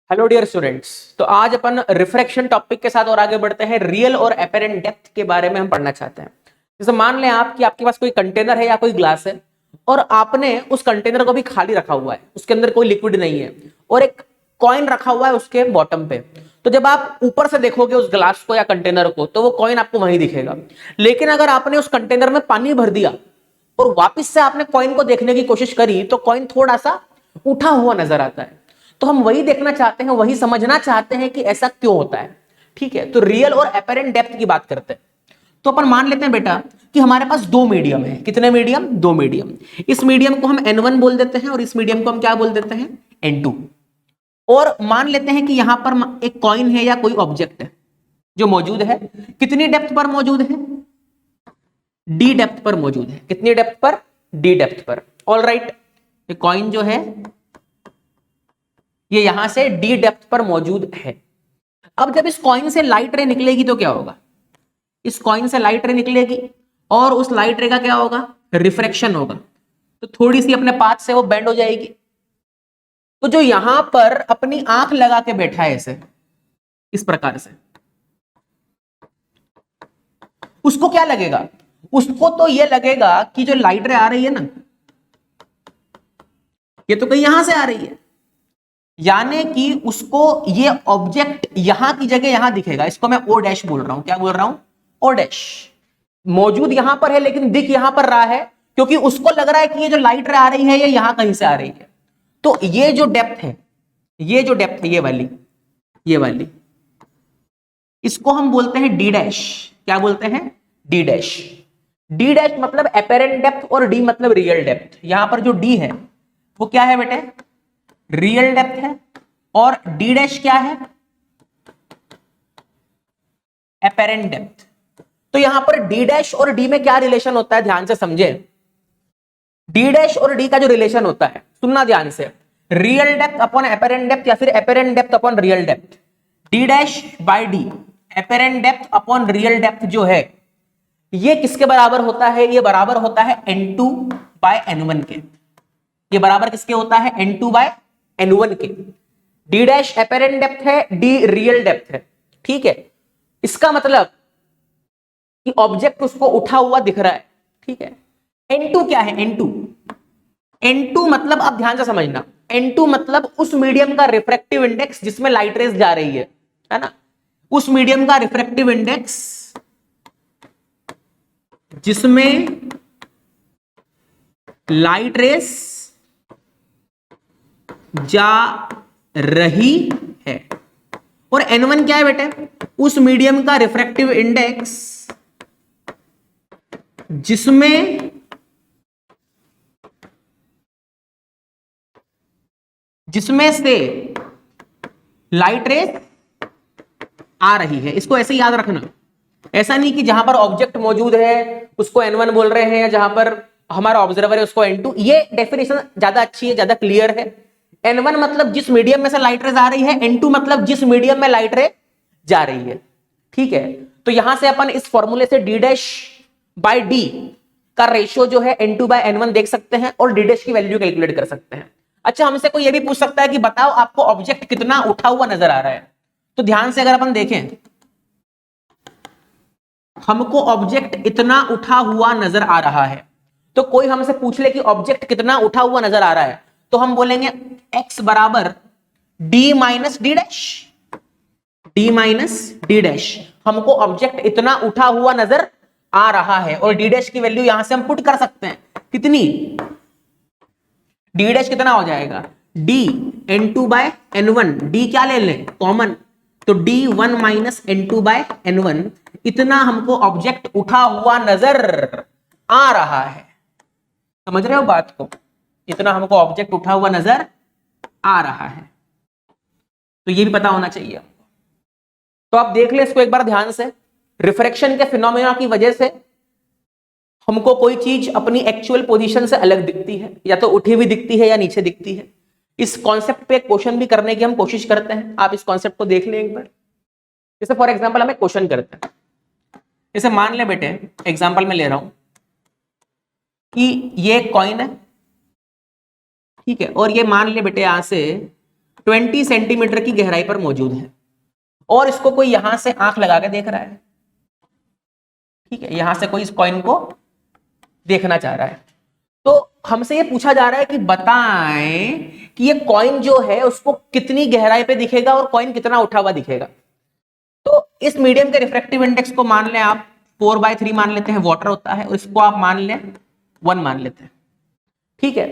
Hello dear students. तो आज अपन refraction topic के साथ और आगे बढ़ते हैं। रियल और एपेरेंट डेप्थ के बारे में हम पढ़ना चाहते हैं। जैसे मान लें आप कि आपके पास कोई कंटेनर है या कोई ग्लास है और आपने उस कंटेनर को भी खाली रखा हुआ है, उसके अंदर कोई लिक्विड नहीं है और एक कॉइन रखा हुआ है उसके बॉटम पे। तो जब आप ऊपर से देखोगे उस ग्लास को या कंटेनर को तो वो कॉइन आपको वहीं दिखेगा। लेकिन अगर आपने उस कंटेनर में पानी भर दिया और वापस से आपने कॉइन को देखने की कोशिश करी तो कॉइन थोड़ा सा उठा हुआ नजर आता है। तो हम वही देखना चाहते हैं, वही समझना चाहते हैं कि ऐसा क्यों होता है। ठीक है, तो रियल और एपेरेंट डेप्थ की बात करते हैं। तो अपन मान लेते हैं बेटा कि हमारे पास दो मीडियम है। कितने मीडियम? दो मीडियम। इस मीडियम को हम N1 बोल देते हैं और इस मीडियम को हम क्या बोल देते हैं? N2। और मान लेते हैं कि यहां पर एक कॉइन है या कोई ऑब्जेक्ट है जो मौजूद है। कितनी डेप्थ पर मौजूद है? D डेप्थ पर मौजूद है। कितनी डेप्थ पर? D डेप्थ पर। ऑल राइट, ये कॉइन जो है ये यहां से D डेप्थ पर मौजूद है। अब जब इस कॉइन से लाइट रे निकलेगी तो क्या होगा? इस कॉइन से लाइट रे निकलेगी और उस लाइट रे का क्या होगा? रिफ्रैक्शन होगा। तो थोड़ी सी अपने पाथ से वो बेंड हो जाएगी। तो जो यहां पर अपनी आंख लगा के बैठा है ऐसे इस प्रकार से, उसको क्या लगेगा? उसको तो ये लगेगा कि जो लाइट रे आ रही है ना, ये तो कहीं यहां से आ रही है, यानी कि उसको ये ऑब्जेक्ट यहां की जगह यहां दिखेगा। इसको मैं ओ डैश बोल रहा हूं। क्या बोल रहा हूं? O dash. मौजूद यहां पर है लेकिन दिख यहां पर रहा है क्योंकि उसको लग रहा है कि ये जो लाइट रे आ रही है ये यहां कहीं से आ रही है। तो ये जो डेप्थ है, ये जो डेप्थ है, ये वाली इसको हम बोलते हैं डी डैश। क्या बोलते हैं? D dash. डी डैश मतलब एपेरेंट डेप्थ और डी मतलब रियल डेप्थ। यहां पर जो डी है वो क्या है बेटे? रियल डेप्थ है। और डी डैश क्या है? Apparent depth. तो यहां पर डी डैश और डी में क्या रिलेशन होता है, ध्यान से समझे। डी डैश और डी का जो रिलेशन होता है, सुनना ध्यान से, real depth upon apparent depth या फिर apparent depth upon real depth. D dash by D, apparent depth upon real depth जो है ये किसके बराबर होता है? ये बराबर होता है N2 बाय N1 के। ये बराबर किसके होता है? N2 बाय N1 के। डी डैश एपेरेंट डेप्थ है, डी रियल डेप्थ है। ठीक है, इसका मतलब कि ऑब्जेक्ट उसको उठा हुआ दिख रहा है। ठीक है, N2 क्या है? N2 मतलब, अब ध्यान से समझना, N2 मतलब उस मीडियम का रिफ्रैक्टिव इंडेक्स जिसमें लाइट रेज जा रही है ना, उस मीडियम का रिफ्रैक्टिव इंडेक्स जिसमें लाइट रेस जा रही है। और N1 क्या है बेटे? उस मीडियम का रिफ्रैक्टिव इंडेक्स जिसमें से लाइट रेस आ रही है। इसको ऐसे याद रखना। ऐसा नहीं कि जहां पर ऑब्जेक्ट मौजूद है उसको N1 बोल रहे हैं या जहां पर हमारा ऑब्जर्वर है उसको N2। ये डेफिनेशन ज्यादा अच्छी है, ज्यादा क्लियर है। N1 मतलब जिस मीडियम में से लाइट रेज आ रही है, N2 मतलब जिस मीडियम में लाइट रे जा रही है। ठीक है, तो यहां से अपन इस फॉर्मूले से डी डैश बाय डी का रेशियो जो है N2 बाय N1 देख सकते हैं और डी डैश की वैल्यू कैलकुलेट कर सकते हैं। अच्छा, हमसे कोई ये भी पूछ सकता है कि बताओ आपको ऑब्जेक्ट कितना उठा हुआ नजर आ रहा है। तो ध्यान से अगर अपन देखें, हमको ऑब्जेक्ट इतना उठा हुआ नजर आ रहा है। तो कोई हमसे पूछ ले कि ऑब्जेक्ट कितना उठा हुआ नजर आ रहा है, तो हम बोलेंगे x बराबर d minus D dash. d minus D dash, हमको ऑब्जेक्ट इतना उठा हुआ नजर आ रहा है और डी डैश की वैल्यू यहां से हम पुट कर सकते हैं। कितनी? डी डैश कितना हो जाएगा? d N2 by N1। d क्या ले लें? कॉमन। तो D1 minus N2 by N1, इतना हमको ऑब्जेक्ट उठा हुआ नजर आ रहा है। समझ रहे हो बात को? इतना हमको ऑब्जेक्ट उठा हुआ नजर आ रहा है। तो ये भी पता होना चाहिए। तो आप देख ले इसको एक बार ध्यान से। रिफ्रैक्शन के फिनोमेना की वजह से हमको कोई चीज अपनी एक्चुअल पोजीशन से अलग दिखती है, या तो उठी हुई दिखती है या नीचे दिखती है। इस कॉन्सेप्ट पे क्वेश्चन भी करने की हम कोशिश करते हैं। आप इस कॉन्सेप्ट को देख लें एक बार। जैसे फॉर एग्जांपल हमें क्वेश्चन करते हैं। जैसे मान ले बेटे, एग्जांपल में ले रहा हूं कि ये एक कॉइन है। ठीक है, और ये मान ले बेटे यहां से 20 सेंटीमीटर की गहराई पर मौजूद है और इसको कोई यहां से आंख लगा के देख रहा है, ठीक है, यहां से कोई इस कॉइन को देखना चाह रहा है। तो हमसे ये पूछा जा रहा है कि बताएं कि ये कॉइन जो है उसको कितनी गहराई पे दिखेगा और कॉइन कितना उठा हुआ दिखेगा। तो इस मीडियम के रिफ्रैक्टिव इंडेक्स को मान लें आप 4/3 मान लेते हैं, वाटर होता है, और इसको आप मान लें 1 मान लेते हैं, ठीक है।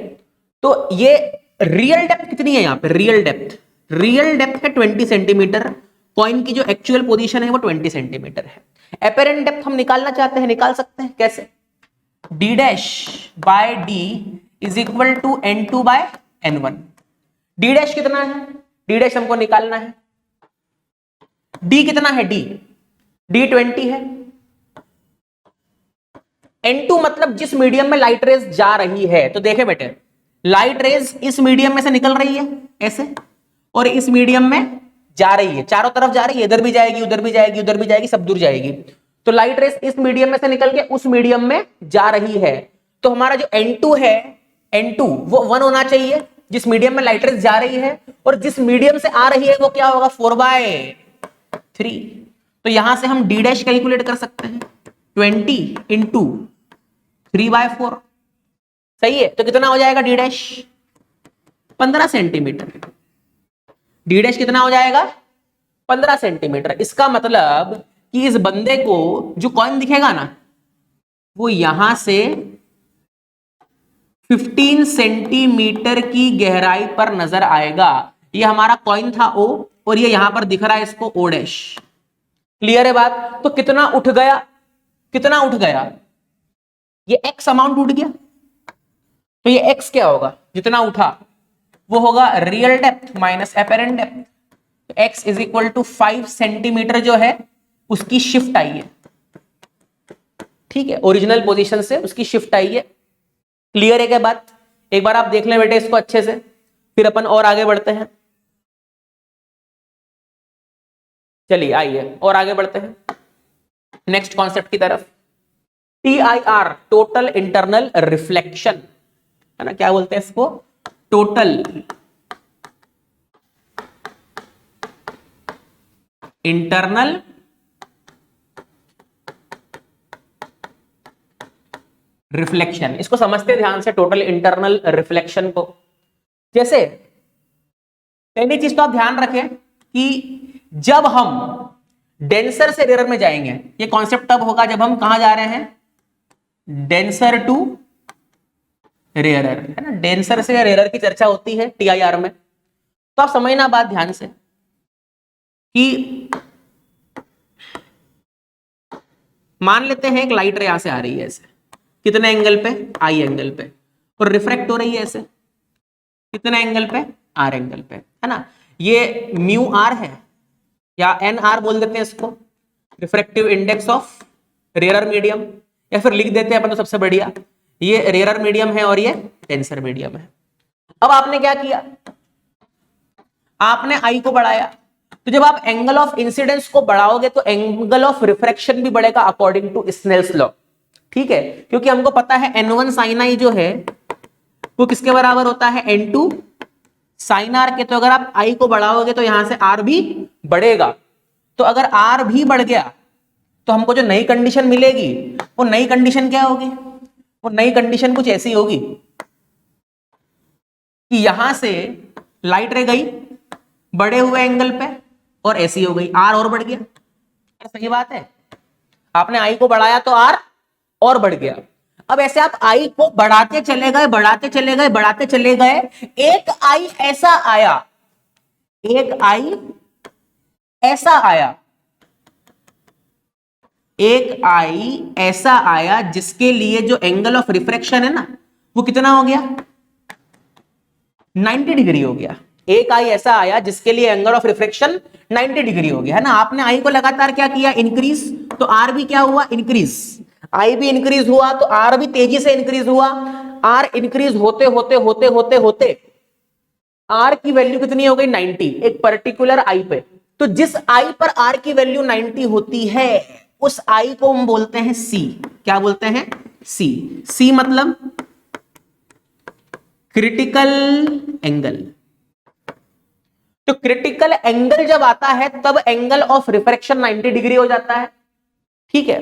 तो ये रियल डेप्थ कितनी है, यहां पे रियल डेप्थ है 20 सेंटीमीटर, कॉइन की जो एक्चुअल पोजीशन है वो 20 सेंटीमीटर है। एपेरेंट डेप्थ हम निकालना चाहते हैं, निकाल सकते हैं, कैसे? d dash by d is equal to n2 by n1। d dash कितना है, d डैश हमको निकालना है, d कितना है, d 20 है, n2 मतलब जिस मीडियम में लाइट रेज जा रही है। तो देखे बेटे, लाइट रेज इस मीडियम में से निकल रही है ऐसे, और इस मीडियम में जा रही है, चारों तरफ जा रही है, इधर भी जाएगी, उधर भी जाएगी, उधर भी जाएगी, सब दूर जाएगी। तो लाइट रेज इस मीडियम में से निकल के उस मीडियम में जा रही है। तो हमारा जो n2 है, n2 वो 1 होना चाहिए, जिस मीडियम में लाइट रेज जा रही है, और जिस मीडियम से आ रही है वो क्या होगा, 4/3। तो यहां से हम d डैश कैलकुलेट कर सकते हैं, 20 इंटू 3/4, सही है। तो कितना हो जाएगा d dash, 15 centimetre. d dash कितना हो जाएगा, 15 सेंटीमीटर। इसका मतलब कि इस बंदे को जो कॉइन दिखेगा ना, वो यहां से 15 सेंटीमीटर की गहराई पर नजर आएगा। ये हमारा कॉइन था O, और ये यहां पर दिख रहा है इसको O डैश। क्लियर है बात? तो कितना उठ गया, कितना उठ गया, ये x अमाउंट उठ गया। तो ये x क्या होगा, जितना उठा वो होगा real depth minus apparent depth. x is equal to 5 centimetre जो है उसकी शिफ्ट आई है, ठीक है, ओरिजिनल पोजीशन से उसकी शिफ्ट आई है। क्लियर है क्या बात? एक बार आप देख लें बेटे इसको अच्छे से, फिर अपन और आगे बढ़ते हैं। चलिए आइए और आगे बढ़ते हैं नेक्स्ट कॉन्सेप्ट की तरफ। TIR टोटल इंटरनल रिफ्लेक्शन, है ना, क्या बोलते हैं इसको, टोटल इंटरनल रिफ्लेक्शन। इसको समझते ध्यान से, टोटल इंटरनल रिफ्लेक्शन को। जैसे पहली चीज तो आप ध्यान रखें कि जब हम डेंसर से रेयर में जाएंगे, ये कॉन्सेप्ट तब होगा जब हम कहां जा रहे हैं, डेंसर टू रेयरर, है ना, डेंसर से रेयरर की चर्चा होती है TIR में। तो आप समझना बात ध्यान से कि मान लेते हैं एक लाइट रे यहां से आ रही है ऐसे, कितने एंगल पे, I एंगल पे, और रिफ्रैक्ट हो रही है ऐसे कितने एंगल पे, R एंगल पे, है ना। ये म्यू R है या NR बोल देते हैं इसको, refractive index of rarer medium, या फिर लिख देते हैं अपन तो सबसे बढ़िया, ये रेयरर मीडियम है और ये डेंसर मीडियम है। अब आपने क्या किया, आपने I को बढ़ाया। तो जब आप एंगल ऑफ इंसिडेंस को बढ़ाओगे तो एंगल ऑफ रिफ्रैक्शन भी बढ़ेगा अकॉर्डिंग टू स्नेल्स लॉ, ठीक है, क्योंकि हमको पता है N1 sin I जो है वो किसके बराबर होता है, N2 sin R के। तो अगर आप I को बढ़ाओगे तो यहां से R भी बढ़ेगा। तो अगर R भी बढ़ गया तो हमको जो नई कंडीशन मिलेगी वो नई कंडीशन क्या होगी, वो नई कंडीशन कुछ ऐसी होगी कि यहां से लाइट रे गई बड़े हुए एंगल पे और ऐसी हो गई, R और बढ़ गया। सही बात है, आपने I को बढ़ाया तो R और बढ़ गया। अब ऐसे आप I को बढ़ाते चले गए, बढ़ाते चले गए, बढ़ाते चले गए, एक I ऐसा आया, एक I ऐसा आया, एक I ऐसा आया जिसके लिए जो एंगल ऑफ रिफ्रैक्शन है ना वो कितना हो गया, 90 डिग्री हो गया। एक I ऐसा आया जिसके लिए एंगल ऑफ रिफ्रैक्शन 90 डिग्री हो गया, है ना। आपने I को लगातार क्या किया, इंक्रीज, तो R भी क्या हुआ, इंक्रीज। I भी इंक्रीज हुआ तो R भी तेजी से इंक्रीज हुआ। R इंक्रीज होते होते होते होते होते R की वैल्यू कितनी हो गई, 90, एक पर्टिकुलर I पे। तो जिस I पर R की वैल्यू 90 होती है उस I को हम बोलते हैं C। क्या बोलते हैं, C। C मतलब क्रिटिकल एंगल। तो क्रिटिकल एंगल जब आता है तब एंगल ऑफ रिफ्रैक्शन 90 डिग्री हो जाता है। ठीक है,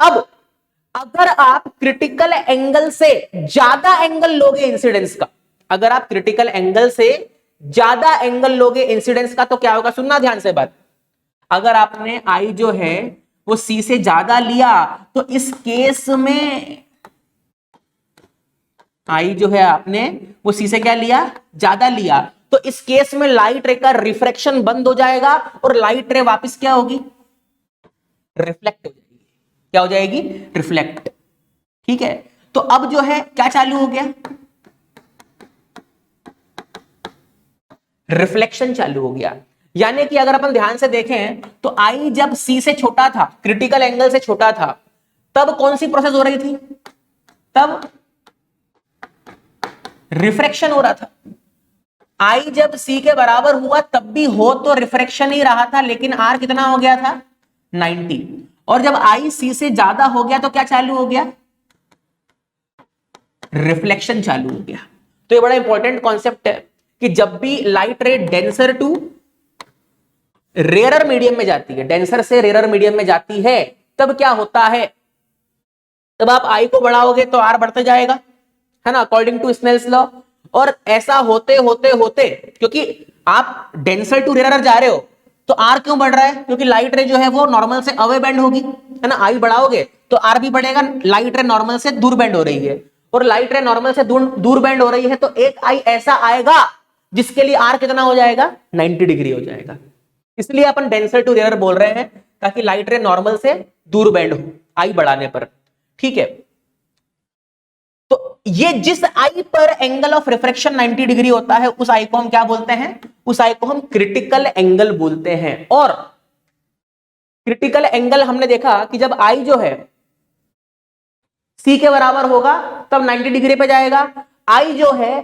अब अगर आप क्रिटिकल एंगल से ज्यादा एंगल लोगे इंसिडेंस का, अगर आप क्रिटिकल एंगल से ज्यादा एंगल लोगे इंसिडेंस का, तो क्या होगा, सुनना ध्यान से बात। अगर आपने आई जो है वो सी से ज्यादा लिया, तो इस केस में आई जो है आपने वो सी से क्या लिया, ज्यादा लिया, तो इस केस में लाइट रे का रिफ्रैक्शन बंद हो जाएगा और लाइट रे वापस क्या होगी, रिफ्लेक्ट हो जाएगी। क्या हो जाएगी, रिफ्लेक्ट। ठीक है, तो अब जो है क्या चालू हो गया, रिफ्लेक्शन चालू हो गया। यानी कि अगर अपन ध्यान से देखें तो आई जब सी से छोटा था, क्रिटिकल एंगल से छोटा था, तब कौन सी प्रोसेस हो रही थी, तब रिफ्रैक्शन हो रहा था। आई जब सी के बराबर हुआ तब भी हो तो रिफ्रैक्शन ही रहा था, लेकिन आर कितना हो गया था, 90। और जब आई सी से ज्यादा हो गया तो क्या चालू हो गया, रिफ्लेक्शन चालू हो गया। तो ये बड़ा इंपॉर्टेंट कॉन्सेप्ट है कि जब भी लाइट रे डेंसर टू रेयरर मीडियम में जाती है, डेंसर से रेयरर मीडियम में जाती है, तब क्या होता है, तब आप आई को बढ़ाओगे तो आर बढ़ते जाएगा, है ना, अकॉर्डिंग टू स्नेल्स लॉ। और ऐसा होते होते होते, क्योंकि आप डेंसर टू रेयरर जा रहे हो, तो आर क्यों बढ़ रहा है, क्योंकि लाइट रे जो है वो नॉर्मल से अवे बेंड होगी, है ना, आई बढ़ाओगे तो आर भी बढ़ेगा, लाइट रे नॉर्मल से दूर बेंड हो रही है, और लाइट रे नॉर्मल से दूर बेंड हो रही है, तो एक आई ऐसा आएगा जिसके लिए आर कितना हो जाएगा, 90 डिग्री हो जाएगा। इसलिए अपन डेंसर टू रेयर बोल रहे हैं, ताकि लाइट रे नॉर्मल से दूर बेंड हो आई बढ़ाने पर। ठीक है, तो ये जिस आई पर एंगल ऑफ रिफ्रैक्शन 90 डिग्री होता है, उस आई को हम क्या बोलते हैं, उस आई को हम क्रिटिकल एंगल बोलते हैं। और क्रिटिकल एंगल हमने देखा कि जब आई जो है सी के बराबर होगा तब 90 डिग्री पे जाएगा, आई जो है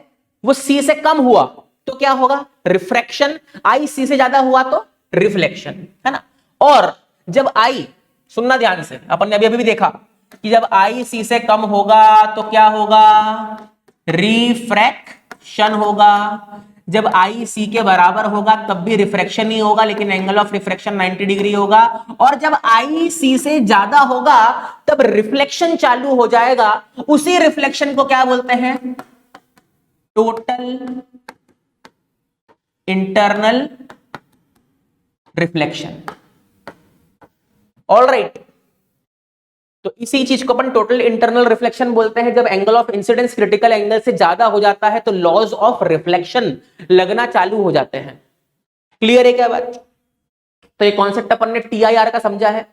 वो सी से कम हुआ तो क्या होगा, रिफ्रैक्शन, आई सी से ज्यादा हुआ तो रिफ्लेक्शन, है ना। और जब आई, सुनना ध्यान से, अपन ने अभी भी देखा कि जब आई सी से कम होगा तो क्या होगा, रिफ्रैक्शन होगा। जब आई सी के बराबर होगा तब भी रिफ्रैक्शन ही होगा, लेकिन एंगल ऑफ रिफ्रैक्शन 90 डिग्री होगा। और जब आई सी से ज्यादा होगा तब रिफ्लेक्शन चालू हो जाएगा। उसी रिफ्लेक्शन को क्या बोलते हैं, टोटल इंटरनल रिफ्लेक्शन। ऑलराइट, तो इसी चीज को अपन टोटल इंटरनल रिफ्लेक्शन बोलते हैं। जब angle of incidence critical angle से ज्यादा हो जाता है तो लॉज ऑफ रिफ्लेक्शन लगना चालू हो जाते हैं। क्लियर है क्या बात। तो ये कॉन्सेप्ट अपन ने TIR का समझा है।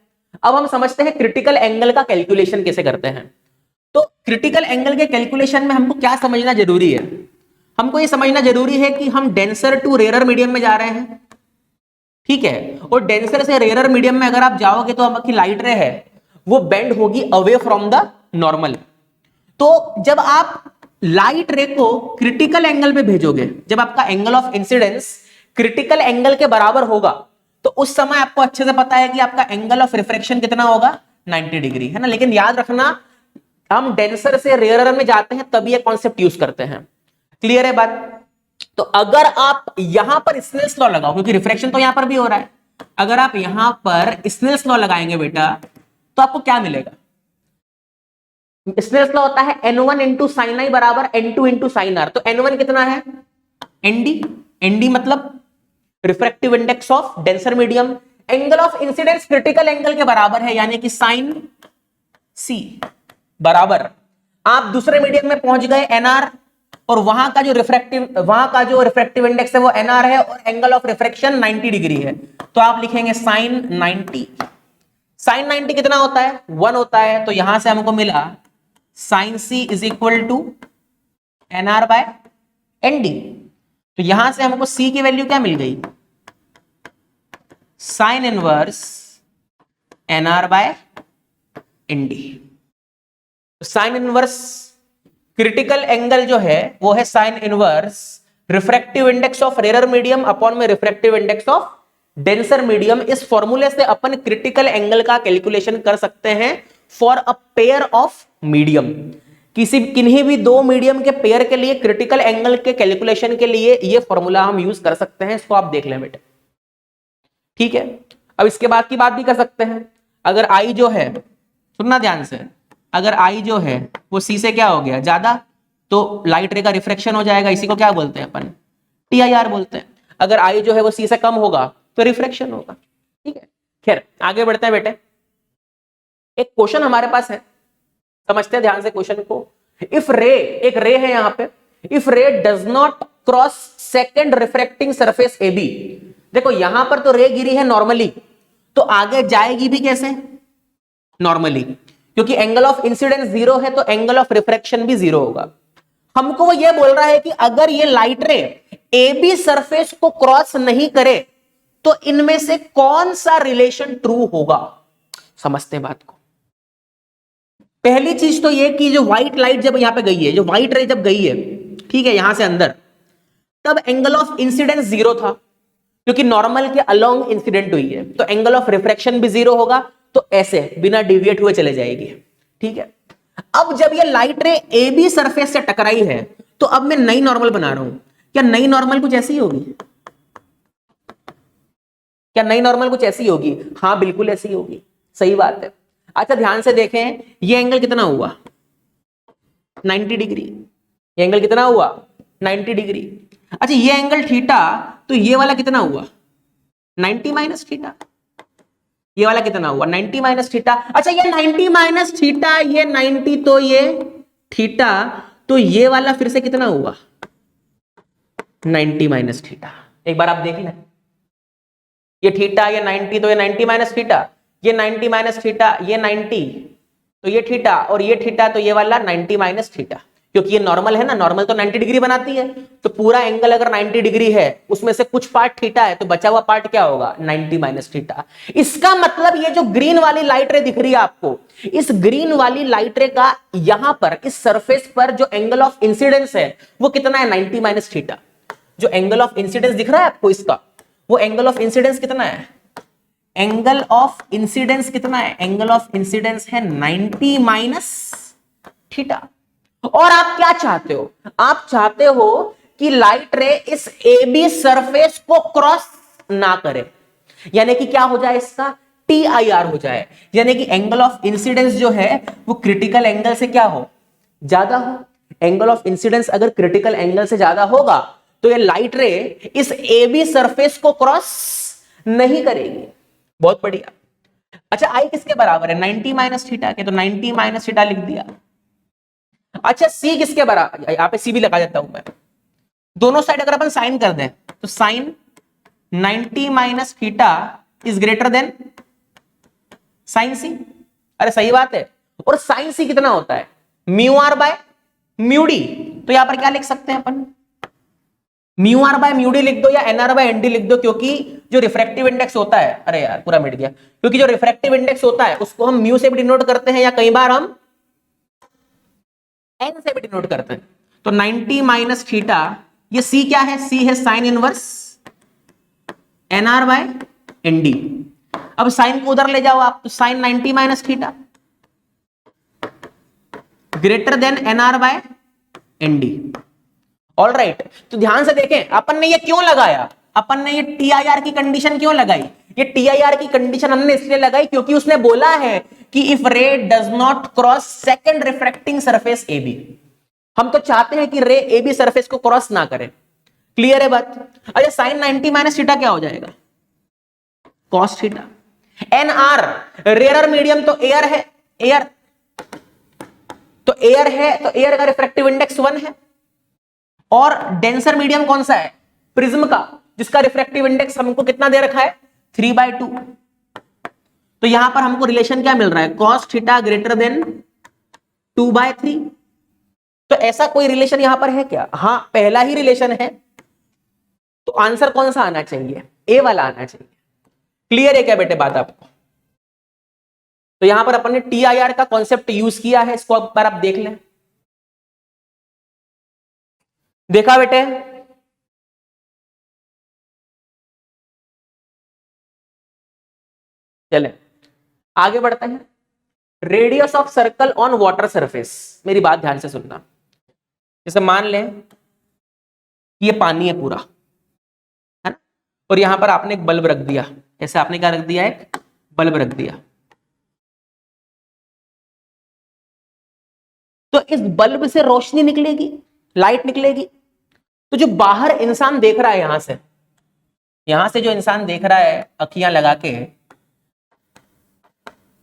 अब हम समझते हैं क्रिटिकल एंगल का कैलकुलेशन कैसे करते हैं। तो क्रिटिकल एंगल के कैलकुलेशन में हमको क्या समझना जरूरी है, हमको ये समझना जरूरी है कि हम डेंसर टू रेयरर मीडियम में जा रहे हैं, ठीक है। और डेंसर से रेयरर मीडियम में अगर आप जाओगे तो आपकी लाइट रे है वो बेंड होगी अवे फ्रॉम द नॉर्मल। तो जब आप लाइट रे को क्रिटिकल एंगल पे भेजोगे, जब आपका angle of incidence critical angle के बराबर होगा, तो उस समय आपको अच्छे से पता है कि आपका एंगल ऑफ रिफ्रैक्शन कितना होगा, 90 डिग्री, है ना। लेकिन याद रखना हम डेंसर से रेयरर में जाते हैं तब ये कॉन्सेप्ट यूज करते हैं। क्लियर है बात। तो अगर आप यहां पर स्नेल्स लॉ लगाओ, क्योंकि रिफ्रैक्शन तो यहां पर भी हो रहा है, अगर आप यहां पर स्नेल्स लॉ लगाएंगे बेटा तो आपको क्या मिलेगा, स्नेल्स लॉ होता है n1 इंटू साइन आई बराबर n2 इंटू साइन आर। तो n1 कितना है, nd, nd मतलब refractive index of denser medium, angle of incidence critical angle के बराबर है, यानी कि साइन c बराबर, आप दूसरे मीडियम में पहुंच गए nr, और वहां का जो रिफ्रैक्टिव इंडेक्स है वो nr है, और एंगल ऑफ रिफ्रैक्शन 90 डिग्री है, तो आप लिखेंगे साइन 90। साइन 90 कितना होता है, 1 होता है। तो यहां से हमको मिला sine c is equal to nr by nd। तो यहां से हमको c की वैल्यू क्या मिल गई, sine inverse nr by nd। Sine inverse critical angle जो है वो है sine inverse refractive index of rarer medium upon में refractive index of denser medium. इस फॉर्मूले से अपन क्रिटिकल एंगल का कैलकुलेशन कर सकते हैं for a pair of medium. किसी किन्हीं भी दो मीडियम के पेयर के लिए क्रिटिकल एंगल के कैलकुलेशन के लिए ये फॉर्मूला हम यूज कर सकते हैं, इसको आप देख लें बेटे। ठीक है, अब इसके बाद की बात भी कर सकते हैं। अगर आई जो है, सुनना ध्यान से, अगर आई जो है वो सी से क्या हो गया ज्यादा, तो लाइट रे का रिफ्रैक्शन हो जाएगा, इसी को क्या बोलते हैं अपन, TIR बोलते हैं। अगर आई जो है वो सी से कम होगा तो रिफ्रैक्शन होगा। ठीक है, खैर आगे बढ़ते हैं बेटे। एक क्वेश्चन हमारे पास है, समझते हैं ध्यान से क्वेश्चन को। इफ रे, एक रे है यहां पे, इफ रे does not cross second refracting surface AB। देखो यहां पर तो रे गिरी है नॉर्मली, तो आगे जाएगी भी कैसे, नॉर्मली, क्योंकि एंगल ऑफ इंसिडेंस 0 है तो एंगल ऑफ रिफ्रैक्शन भी 0 होगा। हमको वो ये बोल रहा है कि अगर ये लाइट रे AB सरफेस को क्रॉस नहीं करे तो इनमें से कौन सा रिलेशन ट्रू होगा। समझते हैं बात को। पहली चीज तो ये कि जो व्हाइट लाइट जब यहां पे गई है, जो व्हाइट रे जब गई है, ठीक है, यहां से अंदर, तब एंगल ऑफ इंसिडेंस 0 था, क्योंकि नॉर्मल के अलोंग इंसिडेंट हुई है, तो एंगल ऑफ रिफ्रैक्शन भी 0 होगा, तो ऐसे बिना डिविएट हुए चले जाएगी। ठीक है, अब जब ये लाइट रे AB सरफेस से टकराई है तो अब मैं नई नॉर्मल बना रहा हूं। क्या नई नॉर्मल कुछ ऐसी होगी, क्या नई नॉर्मल कुछ ऐसी होगी, हाँ बिल्कुल ऐसी होगी, सही बात है। अच्छा ध्यान से देखें, ये एंगल कितना हुआ, 90 डिग्री। ये एंगल कितना हुआ, 90 डिग्री। अच्छा ये एंगल थीटा, तो ये वाला कितना हुआ, 90 माइनस थीटा। ये वाला कितना हुआ, 90 माइनस थीटा। अच्छा ये 90 माइनस थीटा, ये 90, तो ये थीटा, तो ये वाला फिर से कितना हुआ, 90 माइनस थीटा। एक बार आप देख लें, ये थीटा, ये 90, तो ये 90 माइनस थीटा, ये 90 माइनस थीटा, ये 90, तो ये थीटा, और ये थीटा, तो ये वाला 90 माइनस थीटा, क्योंकि ये नॉर्मल है ना, नॉर्मल तो 90 डिग्री बनाती है, तो पूरा एंगल अगर 90 डिग्री है उसमें से कुछ पार्ट थीटा है, तो बचा हुआ पार्ट क्या होगा, 90 माइनस थीटा। इसका मतलब ये जो ग्रीन वाली लाइट रे दिख रही है आपको, इस ग्रीन वाली लाइट रे का यहां पर इस सरफेस पर जो एंगल ऑफ इंसिडेंस है वो कितना है, 90 माइनस थीटा। जो एंगल ऑफ इंसिडेंस दिख रहा है आपको इसका, वो एंगल ऑफ इंसिडेंस कितना है, एंगल ऑफ इंसिडेंस कितना है, एंगल ऑफ इंसिडेंस है 90 माइनस थीटा। और आप क्या चाहते हो, आप चाहते हो कि लाइट रे इस AB सरफेस को क्रॉस ना करे, यानी कि क्या हो जाए, इसका TIR हो जाए, यानी कि एंगल ऑफ इंसिडेंस जो है वो क्रिटिकल एंगल से क्या हो, ज्यादा हो। एंगल ऑफ इंसिडेंस अगर क्रिटिकल एंगल से ज्यादा होगा तो ये लाइट रे इस AB सरफेस को क्रॉस नहीं करेगी। बहुत बढ़िया। अच्छा आई किसके बराबर है, 90 माइनस थीटा के, तो 90 माइनस थीटा लिख दिया। अच्छा सी किसके बराबर, यहां पे सी भी लगा देता हूं मैं। दोनों साइड अगर अपन साइन कर दें तो sine 90 minus theta is greater than sine C. अरे सही बात है। और साइन सी कितना होता है, mu R by mu D. तो यहां पर क्या लिख सकते हैं अपन, mu R by mu D लिख दो या N R by N D लिख दो, क्योंकि जो रिफ्रैक्टिव इंडेक्स होता है, अरे यार पूरा मिट गया, क्योंकि जो रिफ्रैक्टिव इंडेक्स होता है उसको हम म्यू से भी डिनोट करते हैं या कई बार हम एन से भी डिनोट करते हैं। तो 90 माइनस थीटा, ये सी क्या है, सी है sine inverse N R by N D. अब साइन को उधर ले जाओ आप, तो sine 90 minus theta greater than N R by N D. All right, तो ध्यान से देखें अपन ने ये क्यों लगाया, अपन ने ये TIR की कंडीशन क्यों लगाई, ये TIR की कंडीशन हमने इसलिए लगाई क्योंकि उसने बोला है कि इफ रे does not cross second refracting surface AB। हम तो चाहते हैं कि रे AB सरफेस को क्रॉस ना करे। क्लियर है बात। अच्छा साइन 90 माइनस थीटा क्या हो जाएगा, cos theta. NR rarer medium तो एयर है, एयर, तो एयर है, तो एयर का रिफ्रैक्टिव इंडेक्स 1 है। और डेंसर मीडियम कौन सा है, प्रिज्म का, जिसका रिफ्रैक्टिव इंडेक्स हमको कितना दे रखा है, 3/2। तो यहां पर हमको रिलेशन क्या मिल रहा है, cos थीटा ग्रेटर देन 2/3। तो ऐसा कोई रिलेशन यहां पर है क्या, हाँ पहला ही रिलेशन है, तो आंसर कौन सा आना चाहिए, ए वाला आना चाहिए। क्लियर है क्या बेटे बात आपको। तो यहां पर अपन ने TIR का कॉन्सेप्ट यूज किया है, इसको एक बार आप देख लें। देखा बेटे, चले आगे बढ़ते हैं। Radius of circle on water surface. मेरी बात ध्यान से सुनना। जैसे मान लें कि ये पानी है पूरा, है ना, और यहां पर आपने एक बल्ब रख दिया। ऐसे आपने क्या रख दिया, एक बल्ब रख दिया। तो इस बल्ब से रोशनी निकलेगी, लाइट निकलेगी। तो जो बाहर इंसान देख रहा है, यहां से जो इंसान देख रहा है अखियां लगा के,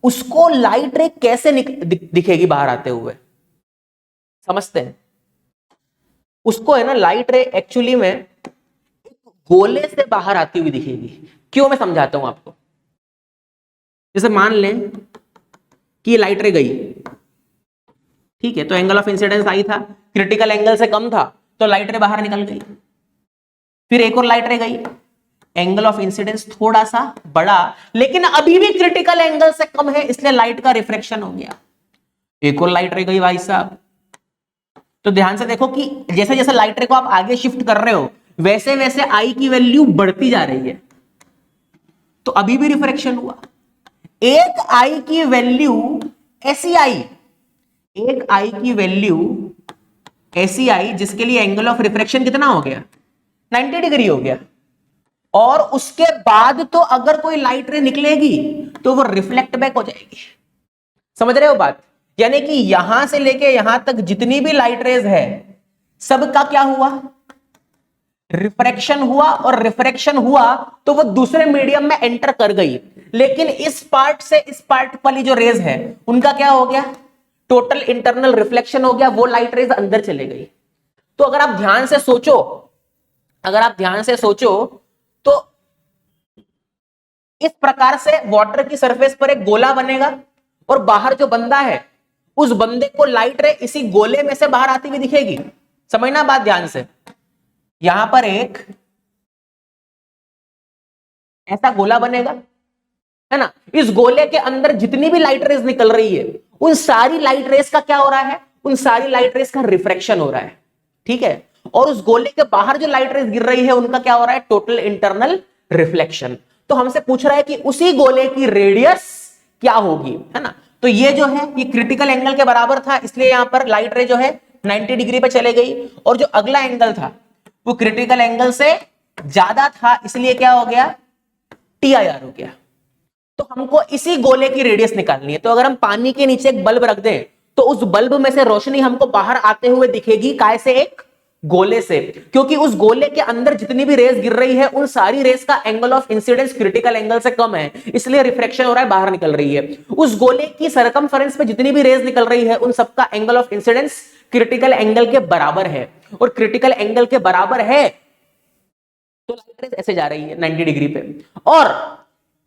उसको लाइट रे कैसे दिखेगी बाहर आते हुए, समझते हैं? उसको है ना लाइट रे एक्चुअली में गोले से बाहर आती हुई दिखेगी। क्यों, मैं समझाता हूं आपको। जैसे मान लें कि ये लाइट रे गई, ठीक है, तो एंगल ऑफ इंसिडेंस आई था, क्रिटिकल एंगल से कम था, तो लाइट रे बाहर निकल गई। फिर एक और लाइट रे गई, एंगल ऑफ इंसिडेंस थोड़ा सा बड़ा, लेकिन अभी भी क्रिटिकल एंगल से कम है, इसलिए लाइट का रिफ्लेक्शन हो गया। एक और लाइट रे गई भाई साहब। तो ध्यान से देखो कि जैसे जैसे लाइट रे को आप आगे शिफ्ट कर रहे हो, वैसे वैसे आई की वैल्यू बढ़ती जा रही है, तो अभी भी रिफ्रैक्शन हुआ। एक आई की वैल्यू ऐसी आई, एक आई की वैल्यू ऐसी आई जिसके लिए एंगल ऑफ रिफ्रैक्शन कितना हो गया, 90 डिग्री हो गया। और उसके बाद तो अगर कोई लाइट रे निकलेगी तो वो रिफ्लेक्ट बैक हो जाएगी। समझ रहे हो बात? यानी कि यहां से लेके यहां तक जितनी भी लाइट रेज है, सबका क्या हुआ, रिफ्रैक्शन हुआ। और रिफ्रैक्शन हुआ तो वो दूसरे मीडियम में एंटर कर गई, लेकिन इस पार्ट से इस पार्ट वाली जो रेज है उनका क्या हो गया, टोटल इंटरनल रिफ्लेक्शन हो गया, वो लाइट रेज अंदर चले गई। तो अगर आप ध्यान से सोचो, अगर आप ध्यान से सोचो तो इस प्रकार से वाटर की सरफेस पर एक गोला बनेगा, और बाहर जो बंदा है उस बंदे को लाइट रे इसी गोले में से बाहर आती हुई दिखेगी। समझना बात ध्यान से। यहां पर एक ऐसा गोला बनेगा, है ना, इस गोले के अंदर जितनी भी लाइट रेज निकल रही है, उन सारी लाइट रेज का क्या हो रहा है, उन सारी लाइट रेज का रिफ्रैक्शन हो रहा है, ठीक है। और उस गोले के बाहर जो लाइट रेज गिर रही है उनका क्या हो रहा है, टोटल इंटरनल रिफ्लेक्शन। तो हमसे पूछ रहा है कि उसी गोले की रेडियस क्या होगी, है ना। तो ये जो है ये क्रिटिकल एंगल के बराबर था, इसलिए यहां पर लाइट रे जो है 90 डिग्री पे चले गई। और जो अगला एंगल था वो क्रिटिकल एंगल से ज्यादा था, इसलिए क्या हो गया, TIR हो गया। तो हमको इसी गोले की रेडियस निकालनी है। तो अगर हम पानी के नीचे एक बल्ब रख दें तो उस बल्ब में से रोशनी हमको बाहर आते हुए दिखेगी, काय से, एक गोले से, क्योंकि उस गोले के अंदर जितनी भी रेस गिर रही है उन सारी रेस का angle of incidence critical angle से कम है, इसलिए रिफ्रैक्शन हो रहा है, बाहर निकल रही है। उस गोले की सरकमफेरेंस पे जितनी भी रेस निकल रही है उन सबका angle of incidence critical angle के बराबर है, और क्रिटिकल एंगल के बराबर है तो लाइट रेस ऐसे जा रही है 90 डिग्री पे। और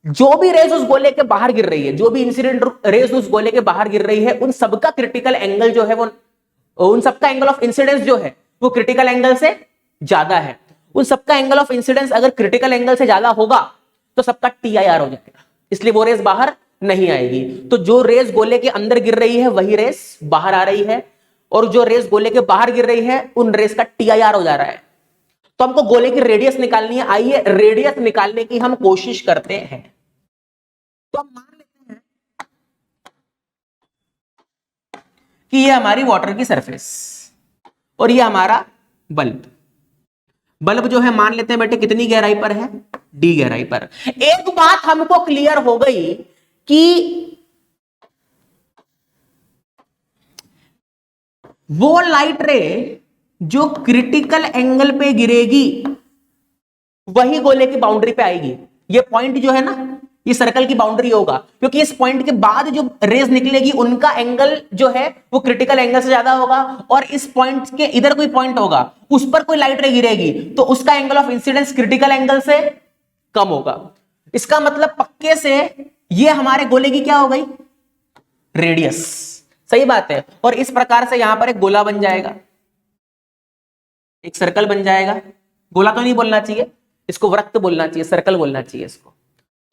जो भी रेस उस गोले के बाहर गिर रही है, जो भी इंसिडेंट रेस उस गोले के बाहर गिर रही है, उन सबका क्रिटिकल एंगल जो है वो, उन सबका एंगल ऑफ इंसिडेंस जो है वो क्रिटिकल एंगल से ज्यादा है। उन सबका एंगल ऑफ इंसिडेंस अगर क्रिटिकल एंगल से ज्यादा होगा तो सबका TIR हो जाएगा, इसलिए वो रेस बाहर नहीं आएगी। तो जो रेस गोले के अंदर गिर रही है वही रेस बाहर आ रही है, और जो रेस गोले के बाहर गिर रही है उन रेस का TIR हो जा रहा है। तो हमको गोले की रेडियस निकालनी है। आइए रेडियस निकालने की हम कोशिश करते हैं। तो हम मान लेते हैं कि ये हमारी वाटर की सरफेस और ये हमारा बल्ब। बल्ब जो है मान लेते हैं बेटे कितनी गहराई पर है, D गहराई पर। एक बात हमको क्लियर हो गई कि वो लाइट रे जो क्रिटिकल एंगल पे गिरेगी वही गोले की बाउंड्री पे आएगी। ये पॉइंट जो है ना, ये सर्कल की बाउंड्री होगा, क्योंकि इस पॉइंट के बाद जो रेज निकलेगी उनका एंगल जो है वो क्रिटिकल एंगल से ज्यादा होगा, और इस पॉइंट के इधर कोई पॉइंट होगा उस पर कोई लाइट रे गिरेगी तो उसका angle of incidence critical angle से कम होगा। इसका मतलब पक्के से ये हमारे गोले की क्या हो गई, रेडियस। सही बात है। और इस प्रकार से यहां पर एक गोला बन जाएगा, एक सर्कल बन जाएगा। गोला तो नहीं बोलना चाहिए, इसको वृत्त बोलना चाहिए, सर्कल बोलना चाहिए इसको।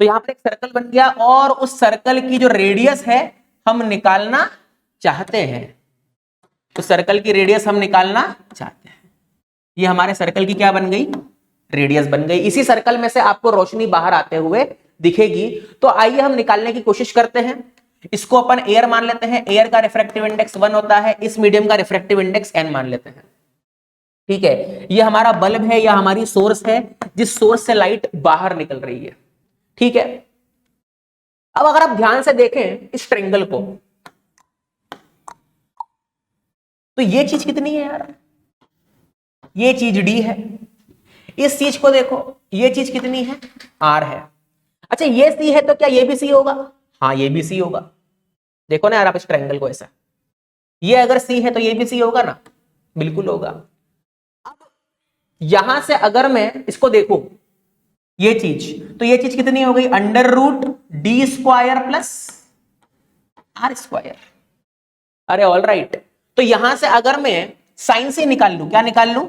तो यहां पर एक सर्कल बन गया, और उस सर्कल की जो रेडियस है हम निकालना चाहते हैं। तो सर्कल की रेडियस हम निकालना चाहते हैं। ये हमारे सर्कल की क्या बन गई, रेडियस बन गई। इसी सर्कल में से आपको रोशनी बाहर आते हुए दिखेगी। तो आइए हम निकालने की कोशिश करते हैं। इसको अपन एयर मान लेते हैं, एयर का रिफ्रैक्टिव इंडेक्स 1 होता है, इस मीडियम का रिफ्रैक्टिव इंडेक्स n मान लेते हैं। ठीक है, ये हमारा बल्ब है या हमारी सोर्स है जिस सोर्स से लाइट बाहर निकल रही है। ठीक है, अब अगर आप ध्यान से देखें इस ट्रायंगल को, तो ये चीज कितनी है यार, ये चीज d है। इस चीज को देखो, ये चीज कितनी है, r है। अच्छा ये c है तो क्या ये भी c होगा? हाँ ये भी c होगा। देखो ना यार आप इस ट्रायंगल को ऐसा, ये अगर c है तो ये भी c होगा ना, बिल्कुल होगा। अब यहां से अगर मैं इसको देखूं ये चीज, तो ये चीज कितनी हो गई, under root D square plus R square. अरे ऑल राइट, तो यहां से अगर मैं साइन सी निकाल लूं, क्या निकाल लूं,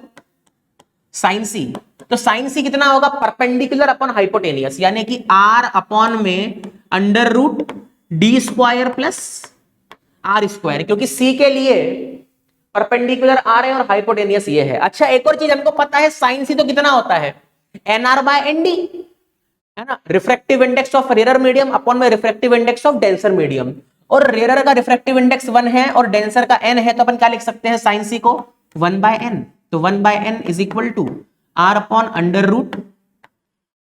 साइन सी, तो साइन सी कितना होगा, परपेंडिकुलर अपॉन हाइपोटेनियस, यानी कि आर अपॉन में under root D square plus R square, क्योंकि सी के लिए परपेंडिकुलर आर है और हाइपोटेनियस ये है। अच्छा एक और चीज हमको पता है, साइन सी तो कितना होता है, N R by N D, है ना, refractive index of rare medium upon में refractive index of denser medium, और रेयर का रिफ्रैक्टिव इंडेक्स 1 है और डेंसर का n है, तो अपन क्या लिख सकते हैं साइन सी को 1 बाय n, तो 1 by n is equal to R upon under root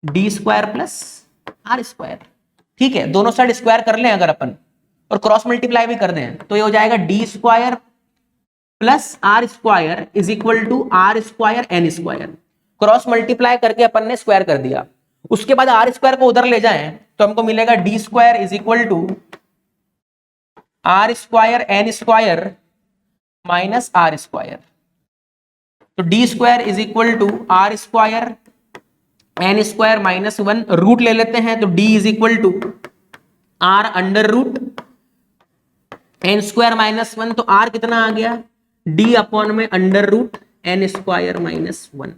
D square plus R square. ठीक है, दोनों साइड स्क्वायर कर लें अगर अपन और क्रॉस मल्टीप्लाई भी कर दें तो ये हो जाएगा D square plus R square is equal to R square N square. Cross multiply करके अपन ने स्क्वायर कर दिया, उसके बाद आर स्क्वायर को उधर ले जाएं तो हमको मिलेगा D square is equal to R square N square minus R square. तो D square is equal to R square N square minus 1, root ले लेते हैं तो D is equal to R under root N square minus 1, तो R कितना आ गया, D upon में under root N square minus 1।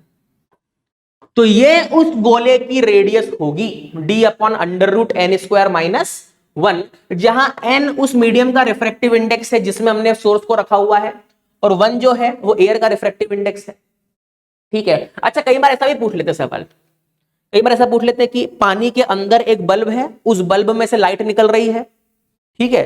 तो ये उस गोले की रेडियस होगी D upon under root N square minus 1, जहां n उस मीडियम का रिफ्रैक्टिव इंडेक्स है जिसमें हमने सोर्स को रखा हुआ है, और 1 जो है वो एयर का रिफ्रैक्टिव इंडेक्स है। ठीक है, अच्छा कई बार ऐसा भी पूछ लेते सवाल, कई बार ऐसा पूछ लेते हैं कि पानी के अंदर एक बल्ब है, उस बल्ब में से लाइट निकल रही है, ठीक है,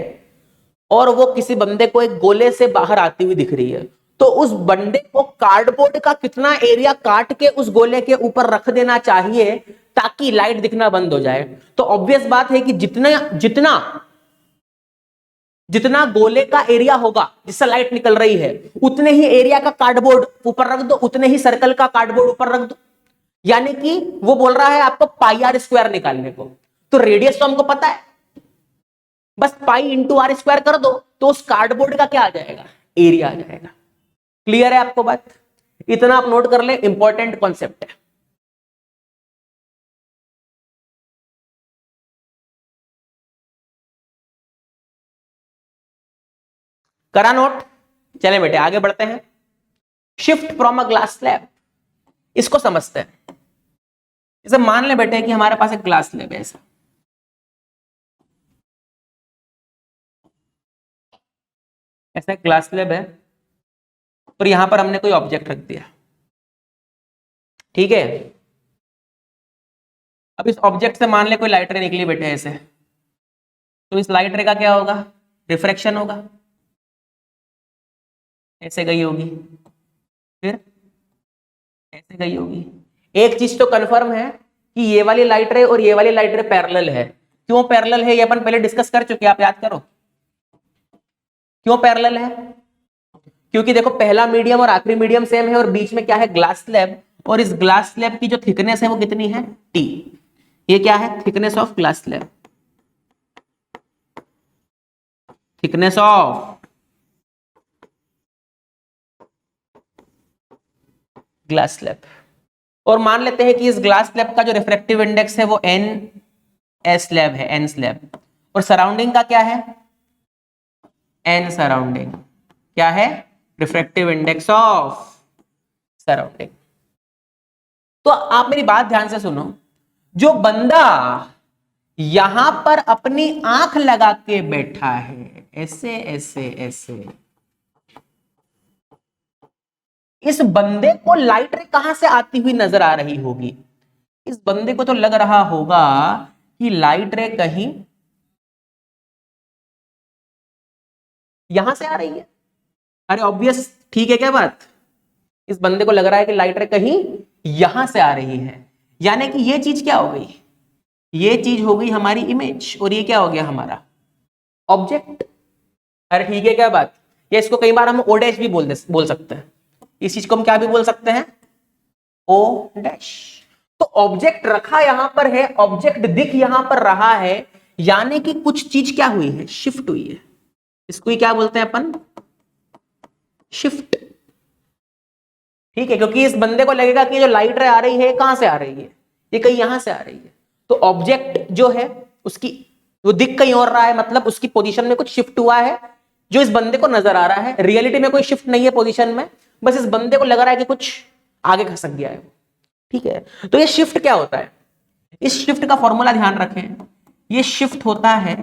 और वो किसी बंदे को एक गोले से बाहर आती हुई दिख रही है, तो उस बंदे को कार्डबोर्ड का कितना एरिया काट के उस गोले के ऊपर रख देना चाहिए ताकि लाइट दिखना बंद हो जाए। तो ऑब्वियस बात है कि जितना जितना जितना गोले का एरिया होगा जिससे लाइट निकल रही है, उतने ही एरिया का कार्डबोर्ड ऊपर रख दो, उतने ही सर्कल का कार्डबोर्ड ऊपर रख दो। यानी कि वो बोल रहा है आपको पाई आर स्क्वायर निकालने को, तो रेडियस तो हमको पता है, बस पाई इंटू आर स्क्वायर कर दो तो उस कार्डबोर्ड का क्या आ जाएगा, एरिया आ जाएगा। क्लियर है आपको बात? इतना आप नोट कर ले, इंपॉर्टेंट कॉन्सेप्ट है। करा नोट? चले बेटे आगे बढ़ते हैं। Shift from a glass slab, इसको समझते हैं। जैसे मान ले बेटे कि हमारे पास एक ग्लास स्लैब है, ऐसा एक ग्लास स्लैब है और यहां पर हमने कोई ऑब्जेक्ट रख दिया, ठीक है। अब इस ऑब्जेक्ट से मान ले कोई लाइट रे निकली बेटे ऐसे, तो इस लाइट रे का क्या होगा, रिफ्रैक्शन होगा, ऐसे गई होगी, फिर ऐसे गई होगी। एक चीज तो कंफर्म है कि ये वाली लाइट रे और ये वाली लाइट रे पैरेलल है। क्यों पैरेलल है ये अपन पहले डिस्कस कर चुके हैं, आप याद करो। क्यों पैरेलल है? क्योंकि देखो पहला मीडियम और आखिरी मीडियम सेम है और बीच में क्या है, ग्लास स्लैब, और इस ग्लास स्लैब की जो थिकनेस है वो कितनी है, टी। ये क्या है, thickness of glass slab, thickness of glass slab. और मान लेते हैं कि इस ग्लास स्लैब का जो रिफ्रैक्टिव इंडेक्स है वो एन एस स्लैब है, एन स्लैब, और सराउंडिंग का क्या है, एन सराउंडिंग। क्या है, रिफ्रैक्टिव इंडेक्स ऑफ सराउंडिंग। तो आप मेरी बात ध्यान से सुनो, जो बंदा यहां पर अपनी आंख लगा के बैठा है, ऐसे ऐसे ऐसे, इस बंदे को लाइट रे कहां से आती हुई नजर आ रही होगी? इस बंदे को तो लग रहा होगा कि लाइट रे कहीं यहां से आ रही है। अरे ऑब्वियस, ठीक है क्या बात? इस बंदे को लग रहा है कि लाइट रे कहीं यहां से आ रही है, यानी कि ये चीज क्या हो गई, ये चीज हो गई हमारी इमेज, और ये क्या हो गया हमारा ऑब्जेक्ट। अरे ठीक है क्या बात? या इसको कई बार हम ओ डैश भी बोल सकते हैं, इस चीज को हम क्या भी बोल सकते हैं, ओ डैश। तो ऑब्जेक्ट रखा यहां पर है, ऑब्जेक्ट दिख यहां पर रहा है, यानी कि कुछ चीज क्या हुई है, शिफ्ट हुई है। इसको ही क्या बोलते हैं अपन, शिफ्ट। ठीक है, क्योंकि इस बंदे को लगेगा कि जो लाइट रे आ रही है कहां से आ रही है, ये कहीं यहां से आ रही है। तो ऑब्जेक्ट जो है उसकी वो दिख कहीं और रहा है, मतलब उसकी पोजीशन में कुछ शिफ्ट हुआ है जो इस बंदे को नजर आ रहा है। रियलिटी में कोई शिफ्ट नहीं है पोजीशन में, बस इस बंदे को लग रहा है कि कुछ आगे खसक गया है। ठीक है, तो ये शिफ्ट क्या होता है, इस शिफ्ट का फॉर्मूला ध्यान रखें। ये शिफ्ट होता है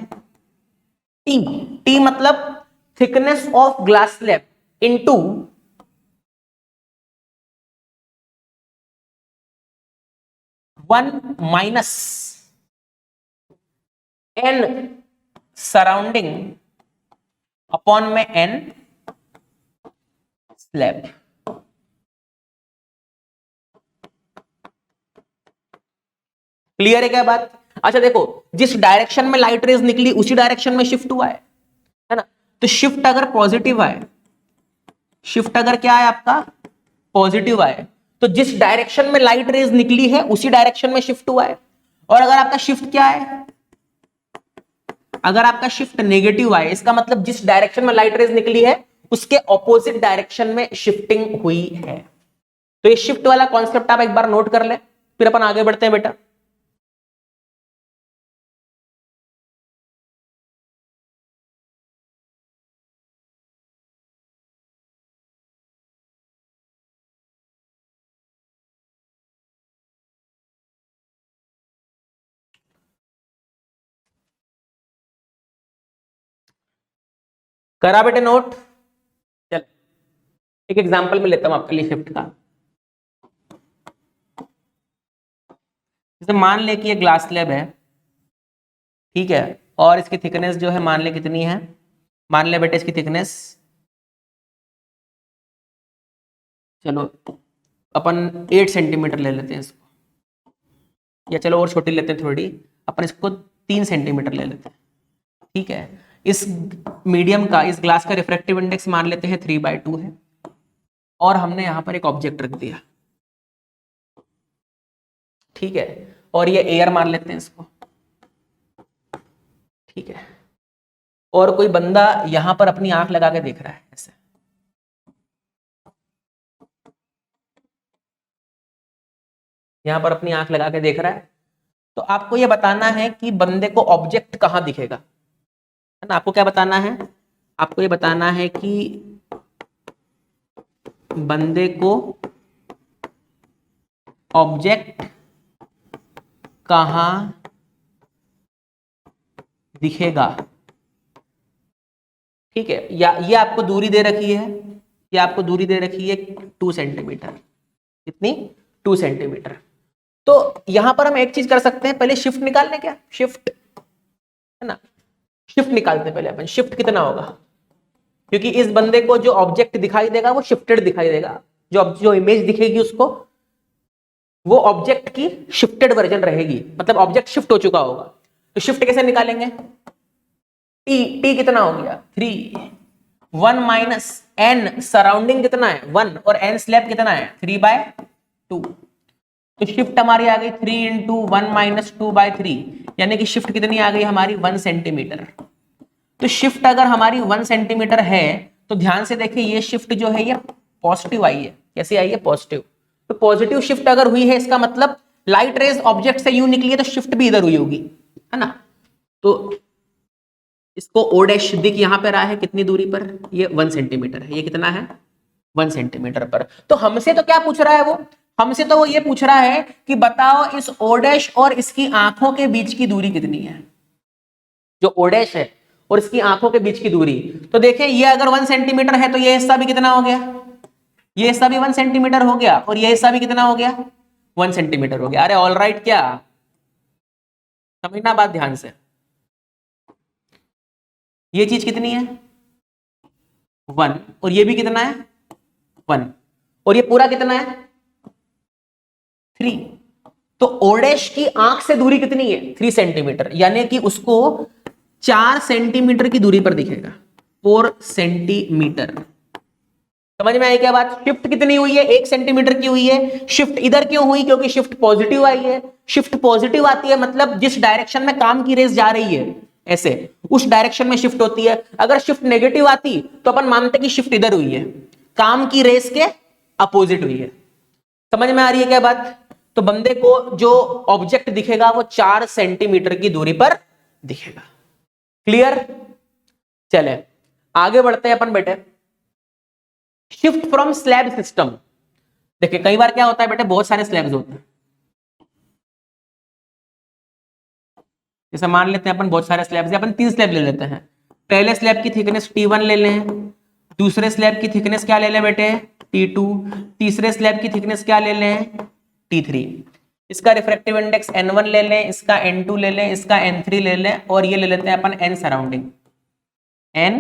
टी। टी मतलब thickness of glass slab into one minus N surrounding upon में एन स्लैब। क्लियर है क्या बात? अच्छा देखो, जिस डायरेक्शन में लाइट रेज निकली उसी डायरेक्शन में शिफ्ट हुआ है ना? तो शिफ्ट अगर पॉजिटिव आए, शिफ्ट अगर क्या है आपका पॉजिटिव आए, तो जिस डायरेक्शन में लाइट रेज निकली है उसी डायरेक्शन में शिफ्ट हुआ है। और अगर आपका शिफ्ट क्या है, अगर आपका शिफ्ट नेगेटिव आए, इसका मतलब जिस डायरेक्शन में लाइट रेज निकली है उसके ऑपोजिट डायरेक्शन में शिफ्टिंग हुई है। तो ये शिफ्ट वाला कॉन्सेप्ट आप एक बार नोट कर ले, फिर अपन आगे बढ़ते हैं बेटा। करा बेटे नोट? चल एक एग्जांपल में लेता हूं आपके लिए शिफ्ट का। जैसे मान ले कि ये ग्लास स्लैब है, ठीक है, और इसकी थिकनेस जो है मान ले कितनी है, मान ले बेटे इसकी थिकनेस, चलो अपन 8 सेंटीमीटर ले लेते हैं इसको, या चलो और छोटी लेते हैं थोड़ी, अपन इसको 3 सेंटीमीटर ले लेते हैं। ठीक है, इस मीडियम का, इस ग्लास का रिफ्रैक्टिव इंडेक्स मान लेते हैं 3/2 है, और हमने यहां पर एक ऑब्जेक्ट रख दिया। ठीक है, और ये एयर मान लेते हैं इसको। ठीक है, और कोई बंदा यहां पर अपनी आंख लगा के देख रहा है ऐसे, यहां पर अपनी आंख लगा के देख रहा है। तो आपको यह बताना है कि बंदे को ऑब्जेक्ट कहां दिखेगा, है ना? आपको क्या बताना है, आपको ये बताना है कि बंदे को ऑब्जेक्ट कहां दिखेगा। ठीक है, या ये आपको दूरी दे रखी है, ये आपको दूरी दे रखी है 2 सेंटीमीटर। कितनी? 2 सेंटीमीटर। तो यहां पर हम एक चीज कर सकते हैं, पहले शिफ्ट निकाल लें क्या, शिफ्ट, है ना? शिफ्ट निकालते हैं पहले अपन, शिफ्ट कितना होगा, क्योंकि इस बंदे को जो ऑब्जेक्ट दिखाई देगा वो शिफ्टेड दिखाई देगा, जो इमेज दिखेगी उसको, वो ऑब्जेक्ट की शिफ्टेड वर्जन रहेगी, मतलब ऑब्जेक्ट शिफ्ट हो चुका होगा। तो शिफ्ट कैसे निकालेंगे, टी, टी कितना हो गया 3, 1 माइनस एन सराउंडिंग कितना है 1, और एन स्लैब कितना है 3/2। तो शिफ्ट हमारी आ गई 3 इंटू 1 माइनस 2/3, यानी कि शिफ्ट कितनी आ गई हमारी 1 सेंटीमीटर। तो शिफ्ट अगर हमारी 1 सेंटीमीटर है, तो ध्यान से देखिए ये शिफ्ट जो है ये पॉजिटिव आई है। कैसे आई है, पॉजिटिव। तो पॉजिटिव शिफ्ट अगर हुई है, इसका मतलब लाइट रेज ऑब्जेक्ट से यूं निकली है, तो शिफ्ट भी इधर हुई होगी, है ना? तो इसको ओ डैश दिख यहां पर रहा है कितनी दूरी पर, ये 1 सेंटीमीटर है, ये कितना है 1 सेंटीमीटर पर। तो हमसे तो क्या पूछ रहा है वो, हमसे तो वो ये पूछ रहा है कि बताओ इस ओ डैश और इसकी आंखों के बीच की दूरी कितनी है, जो ओ डैश है और इसकी आंखों के बीच की दूरी। तो देखिए ये अगर 1 सेंटीमीटर है, तो ये हिस्सा भी कितना हो गया, ये हिस्सा भी 1 सेंटीमीटर हो गया, और ये हिस्सा भी कितना हो गया 1 सेंटीमीटर हो गया। अरे ऑल राइट, क्या समझना बात ध्यान से, ये चीज कितनी है 1 और ये भी कितना है 1 और ये पूरा कितना है 3। तो ओडेश की आंख से दूरी कितनी है 3 सेंटीमीटर, यानी कि उसको 4 सेंटीमीटर की दूरी पर दिखेगा 4 सेंटीमीटर। समझ में आई क्या बात? शिफ्ट कितनी हुई है 1 सेंटीमीटर की हुई है। शिफ्ट इधर क्यों हुई? क्योंकि शिफ्ट पॉजिटिव आई है। शिफ्ट पॉजिटिव आती है मतलब जिस डायरेक्शन में काम की रेस जा रही है ऐसे उस डायरेक्शन में शिफ्ट होती है। अगर शिफ्ट नेगेटिव आती तो अपन मानते कि शिफ्ट इधर हुई है, काम की रेस के अपोजिट हुई है। समझ में आ रही है क्या बात? तो बंदे को जो ऑब्जेक्ट दिखेगा वो 4 सेंटीमीटर की दूरी पर दिखेगा। क्लियर? चले आगे बढ़ते हैं अपन बेटे। Shift from slab system. देखिए कई बार क्या होता है बेटे, बहुत सारे स्लैब्स होते हैं। जैसे मान लेते हैं अपन बहुत सारे स्लैब्स, अपन 3 स्लैब ले लेते हैं। पहले स्लैब की थिकनेस T1 ले लें, दूसरे स्लैब की थिकनेस क्या ले लें बेटे T2, तीसरे स्लैब की थिकनेस क्या ले लें T3। इसका रिफ्रैक्टिव इंडेक्स N1 ले लें, इसका N2 ले लें, इसका N3 ले लें और ये ले लेते हैं अपन N सराउंडिंग, N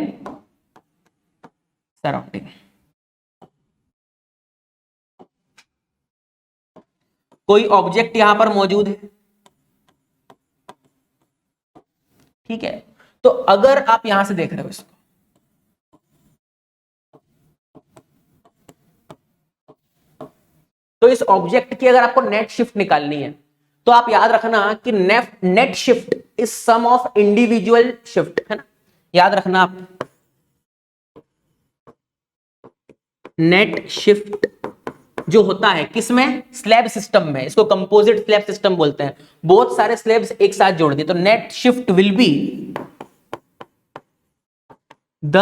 सराउंडिंग। कोई ऑब्जेक्ट यहां पर मौजूद है, ठीक है। तो अगर आप यहां से देख रहे हो इसको, तो इस ऑब्जेक्ट की अगर आपको नेट शिफ्ट निकालनी है तो आप याद रखना कि net shift is sum of individual shift, है ना। याद रखना आप, नेट शिफ्ट जो होता है किसमें, स्लैब सिस्टम में, इसको कंपोजिट स्लैब सिस्टम बोलते हैं। बहुत सारे स्लैब्स एक साथ जोड़ दिए तो net shift will be the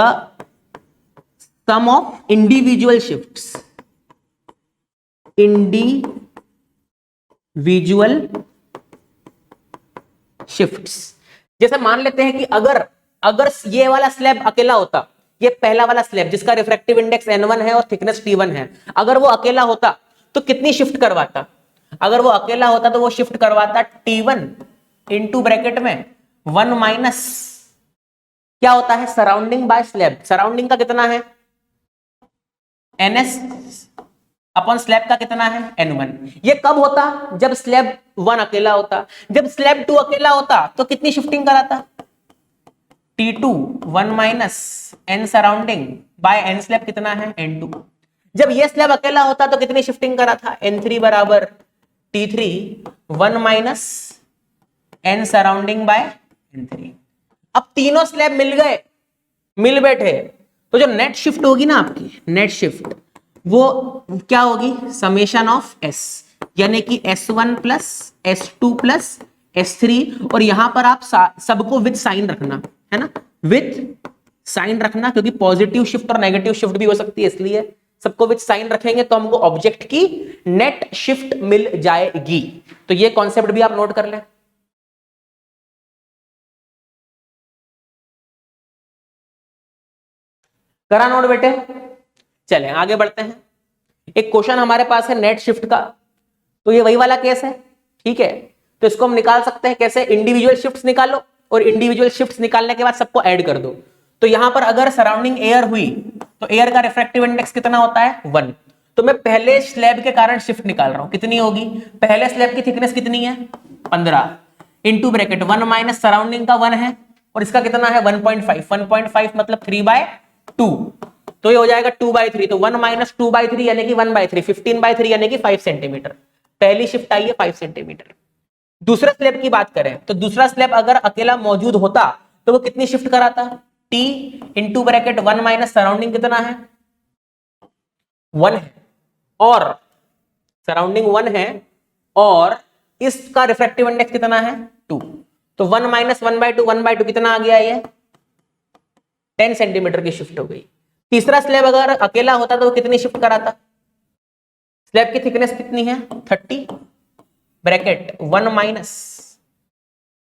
sum of individual shifts, individual shifts. जैसे मान लेते हैं कि अगर ये वाला स्लैब अकेला होता, ये पहला वाला स्लैब जिसका रिफ्रैक्टिव इंडेक्स N1 है और थिकनेस T1 है, अगर वो अकेला होता तो कितनी शिफ्ट करवाता? अगर वो अकेला होता तो वो शिफ्ट करवाता T1 इनटू ब्रैकेट में 1 माइनस क्या होता है सराउंडिंग बाय स्लैब। सराउंडिंग का कितना है NS अपन स्लैब का कितना है N1। ये कब होता? जब स्लैब 1 अकेला होता। जब स्लैब 2 अकेला होता तो कितनी शिफ्टिंग कराता T2 1 minus N surrounding by N slab कितना है N2। जब ये स्लैब अकेला होता तो कितनी शिफ्टिंग करा था N3 बराबर T3 1 minus N surrounding bye N3। अब तीनों स्लैब मिल गए, मिल बैठे, तो जो नेट शिफ्ट होगी ना आपकी, नेट शिफ्ट वो क्या होगी समेशन ऑफ S, यानी कि S1 plus S2 plus S3। और यहां पर आप सबको विद साइन रखना, है ना, विद साइन रखना, क्योंकि पॉजिटिव शिफ्ट और नेगेटिव शिफ्ट भी हो सकती है, इसलिए सबको विद साइन रखेंगे तो हमको ऑब्जेक्ट की नेट शिफ्ट मिल जाएगी। तो ये कॉन्सेप्ट भी आप नोट कर लें। करा नोट बेटे? चलें आगे बढ़ते हैं। एक क्वेश्चन हमारे पास है नेट शिफ्ट का, तो ये वही वाला केस है, ठीक है। तो इसको हम निकाल सकते हैं कैसे, इंडिविजुअल शिफ्ट्स निकालो और इंडिविजुअल शिफ्ट्स निकालने के बाद सबको ऐड कर दो। तो यहां पर अगर सराउंडिंग एयर हुई तो एयर का रिफ्रैक्टिव इंडेक्स कितना होता है 1। तो मैं पहले स्लैब के कारण शिफ्ट निकाल रहा हूं, कितनी होगी, पहले स्लैब की थिकनेस कितनी है 15 इंटू ब्रैकेट 1 माइनस सराउंडिंग का 1 है और इसका कितना है 1.5, 1.5 मतलब 3/2, तो ये हो जाएगा 2/3। तो 1 माइनस 2/3 यानी कि 1/3, 15/3 यानी कि 5 सेंटीमीटर। पहली शिफ्ट आई है 5 सेंटीमीटर। दूसरा स्लैब की बात करें तो दूसरा स्लैब अगर अकेला मौजूद होता तो वो कितनी शिफ्ट कराता, T into bracket 1 minus surrounding कितना है 1 है और सराउंडिंग 1 है और इसका रिफ्रैक्टिव इंडेक्स कितना है 2। तो 1 माइनस 1/2, 1/2 कितना आ गया, ये 10 सेंटीमीटर की शिफ्ट हो गई। तीसरा स्लैब अगर अकेला होता तो वो कितनी शिफ्ट कराता, स्लैब की थिकनेस कितनी है 30 ब्रैकेट 1 माइनस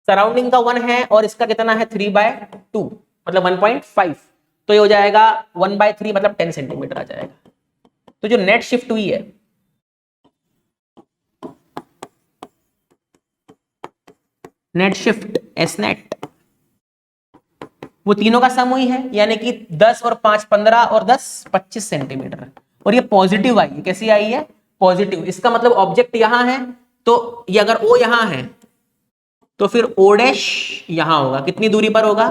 सराउंडिंग का 1 है और इसका कितना है 3/2 मतलब 1.5। तो ये हो जाएगा 1/3 मतलब 10 सेंटीमीटर आ जाएगा। तो जो नेट शिफ्ट हुई है, नेट शिफ्ट एस नेट वो तीनों का सम हुई है, यानी कि 10 और 5 15 और 10 25 सेंटीमीटर। और ये पॉजिटिव आई है, कैसी आई है? पॉजिटिव। इसका मतलब ऑब्जेक्ट यहां है, तो ये अगर ओ यहां है तो फिर ओ डैश यहां होगा। कितनी दूरी पर होगा?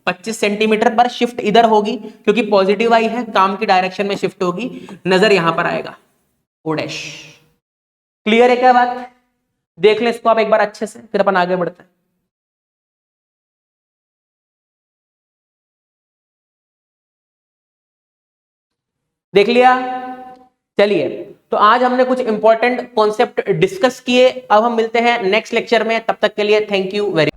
25 सेंटीमीटर पर। शिफ्ट इधर होगी क्योंकि पॉजिटिव आई है, काम की डायरेक्शन में शिफ्ट होगी, नजर यहां पर आएगा ओ डैश। क्लियर है क्या बात? देख लें इसको आप एक बार अच्छे से, फिर अपन आगे बढ़ते हैं। देख लिया? चलिए, तो आज हमने कुछ इंपॉर्टेंट कॉन्सेप्ट डिस्कस किए। अब हम मिलते हैं नेक्स्ट लेक्चर में, तब तक के लिए थैंक यू वेरी